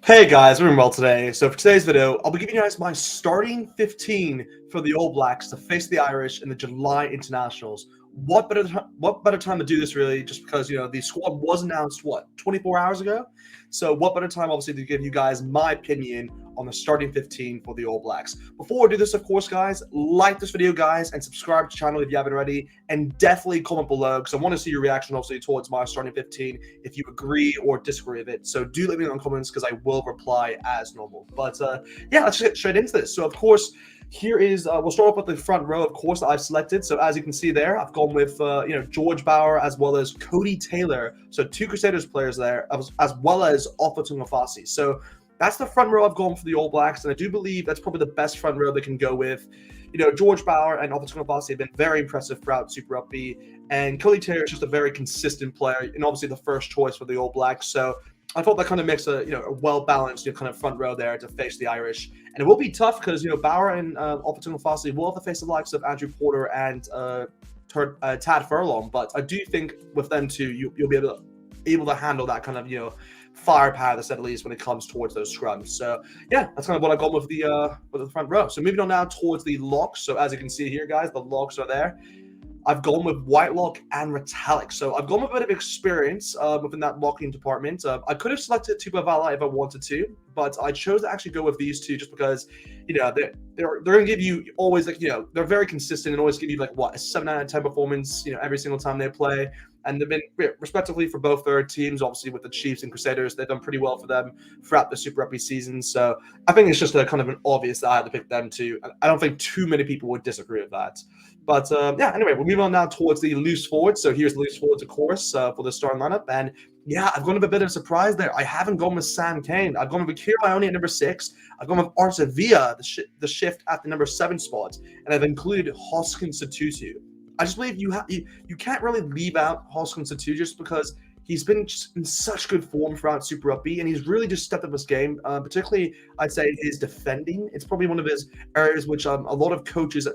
Hey guys, we're doing well today. So for today's video, I'll be giving you guys my starting 15 for the All Blacks to face the Irish in the July internationals. What better time to do this really? Just because the squad was announced 24 hours ago. So what better time obviously to give you guys my opinion on the starting 15 for the All Blacks. Before we do this, of course, guys, like this video, guys, and subscribe to the channel if you haven't already, and definitely comment below because I want to see your reaction obviously towards my starting 15 if you agree or disagree with it. So do let me know in the comments because I will reply as normal. But yeah, let's get straight into this. So of course, here is we'll start off with the front row, of course, that I've selected. So as you can see there, I've gone with George Bower as well as Cody Taylor. So two Crusaders players there, as well as Ofa Tu'ungafasi. So that's the front row I've gone for the All Blacks, and I do believe that's probably the best front row they can go with. George Bower and Ofa Tu'ungafasi have been very impressive throughout Super Rugby, and Cody Taylor is just a very consistent player, and obviously the first choice for the All Blacks. So I thought that kind of makes a well-balanced kind of front row there to face the Irish. And it will be tough because Bower and Ofa Tu'ungafasi will have to face the likes of Andrew Porter and Tad Furlong. But I do think with them too, you'll be able to handle that kind of firepower, to say the least, when it comes towards those scrums. So yeah, that's kind of what I got with the front row. So moving on now towards the locks. So as you can see here, guys, the locks are there. I've gone with Whitelock and Retallick. So I've gone with a bit of experience within that locking department. I could have selected Tupavala if I wanted to, but I chose to actually go with these two just because, they're going to give you always they're very consistent and always give you a 7 out of 10 performance, every single time they play. And they've been respectively for both their teams, obviously with the Chiefs and Crusaders, they've done pretty well for them throughout the Super Rugby season. So I think it's just a kind of an obvious that I had to pick them too. I don't think too many people would disagree with that. But yeah, anyway, we'll move on now towards the loose forwards. So here's the loose forwards, of course, for the starting lineup. And yeah, I've gone with a bit of a surprise there. I haven't gone with Sam Cane. I've gone with Akira Ione at number 6. I've gone with Artavia, the shift at the number 7 spot. And I've included Hoskins Sotutu. I just believe you can't really leave out Hoskins Sotutu just because he's been in such good form throughout Super Rugby, and he's really just stepped up his game. Particularly, I'd say his defending. It's probably one of his areas which a lot of coaches,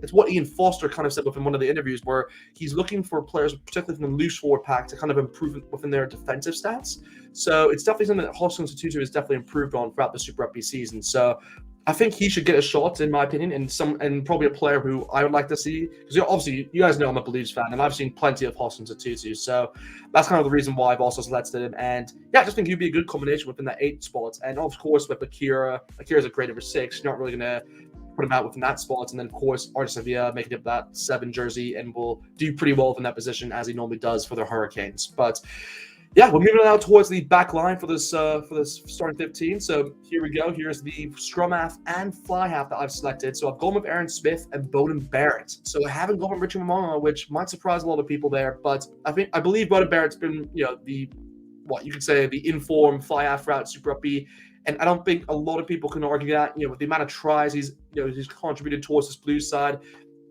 it's what Ian Foster kind of said within one of the interviews, where he's looking for players, particularly from the loose forward pack, to kind of improve within their defensive stats. So it's definitely something that Hoskins Sotutu has definitely improved on throughout the Super Rugby season. So I think he should get a shot, in my opinion, and probably a player who I would like to see. Because obviously, you guys know I'm a Blues fan, and I've seen plenty of Hoskins Sotutu. So that's kind of the reason why I've also selected him. And yeah, I just think he'd be a good combination within that 8 spot. And of course, with Akira's a great number 6. You're not really going to put him out within that spot. And then, of course, Artavia making up that 7 jersey and will do pretty well within that position as he normally does for the Hurricanes. But yeah, we're moving now towards the back line for this starting 15. So here we go. Here's the scrum half and fly half that I've selected. So I've gone with Aaron Smith and Bowden Barrett. So I haven't gone with Richard Momoa, which might surprise a lot of people there. But I believe Bowden Barrett's been the informed fly half throughout Super Rugby. And I don't think a lot of people can argue that, with the amount of tries he's contributed towards this Blues side,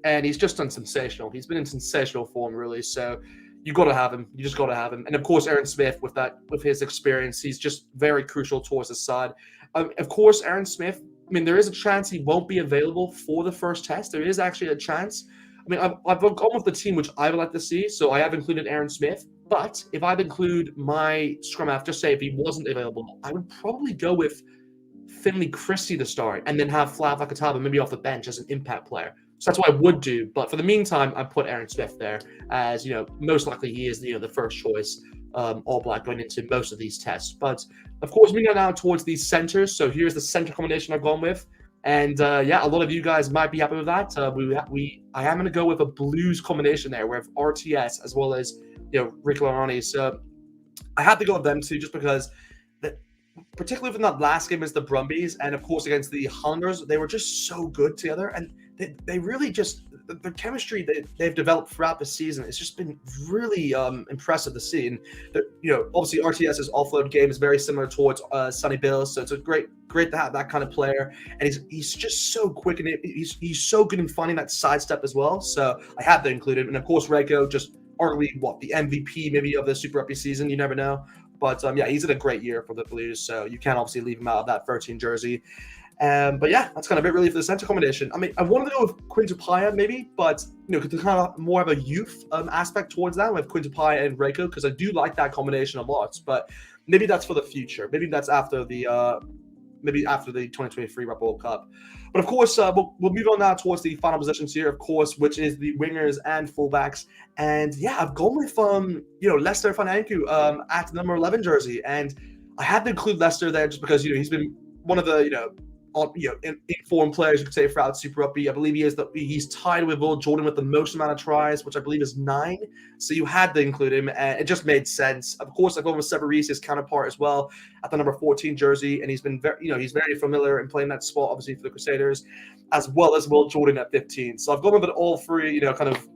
and he's just done sensational. He's been in sensational form, really. So you got to have him. You just got to have him. And of course, Aaron Smith with his experience, he's just very crucial towards his side. Of course, Aaron Smith. I mean, there is a chance he won't be available for the first test. There is actually a chance. I mean, I've gone with the team which I would like to see, so I have included Aaron Smith. But if I'd include my scrum half, just say if he wasn't available, I would probably go with Finley Christie to start and then have Flav Lakataba maybe off the bench as an impact player. So that's what I would do. But for the meantime, I put Aaron Smith there as, most likely he is the first choice All Black going into most of these tests. But of course, moving on now towards the centers. So here's the center combination I've gone with. And yeah, a lot of you guys might be happy with that. I am going to go with a Blues combination there with RTS as well as Rick Lorani. So I had to go with them too, just because, particularly from that last game against the Brumbies and of course against the Highlanders, they were just so good together, and they really just the chemistry that they've developed throughout the season. It's just been really impressive to see. And obviously RTS's offload game is very similar towards Sonny Bill, so it's great to have that kind of player. And he's just so quick, and he's so good in finding that sidestep as well. So I had to include him, and of course Reiko, just arguably the MVP maybe of the Super Rugby season. You never know. But yeah, he's had a great year for the Blues, so you can't obviously leave him out of that 13 jersey. But yeah, that's kind of it really for the center combination. I mean, I wanted to go with Quintupaya maybe, but to kind of more of a youth aspect towards that with Quintupaya and Reiko, because I do like that combination a lot. But maybe that's for the future. Maybe that's after the 2023 Rugby World Cup. But of course, we'll move on now towards the final positions here, of course, which is the wingers and fullbacks. And yeah, I've gone with Lester Fananku at the number 11 jersey, and I had to include Lester there just because he's been one of the informed players, you could say, throughout Super Rugby. I believe he's tied with Will Jordan with the most amount of tries, which I believe is 9. So you had to include him, and it just made sense. Of course, I've gone with Severis, his counterpart as well, at the number 14 jersey, and he's been he's very familiar in playing that spot, obviously, for the Crusaders, as well as Will Jordan at 15. So I've gone with all three, kind of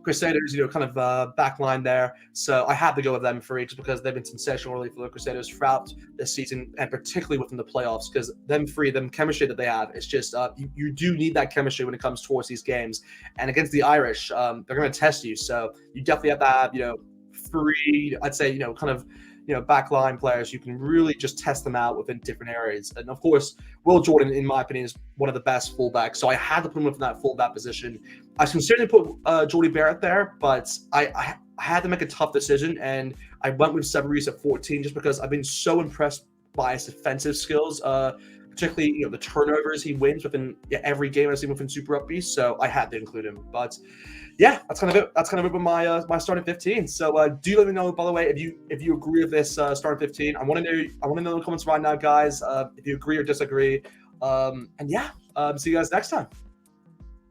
Crusaders, back line there. So I had to go with them for just because they've been sensational really for the Crusaders throughout this season, and particularly within the playoffs, because them chemistry that they have, it's just you do need that chemistry when it comes towards these games. And against the Irish, they're going to test you. So you definitely have to have, 3, I'd say, backline players. You can really just test them out within different areas. And of course, Will Jordan, in my opinion, is one of the best fullbacks. So I had to put him within that fullback position. I considered put Jordy Barrett there, but I had to make a tough decision, and I went with Severis at 14 just because I've been so impressed by his defensive skills, particularly the turnovers he wins within every game I've seen within Super Rugby. So I had to include him. But yeah, that's kind of it. That's kind of it with my starting 15. So do let me know, by the way, if you agree with this starting 15. I want to know in the comments right now, guys, if you agree or disagree. And yeah, see you guys next time.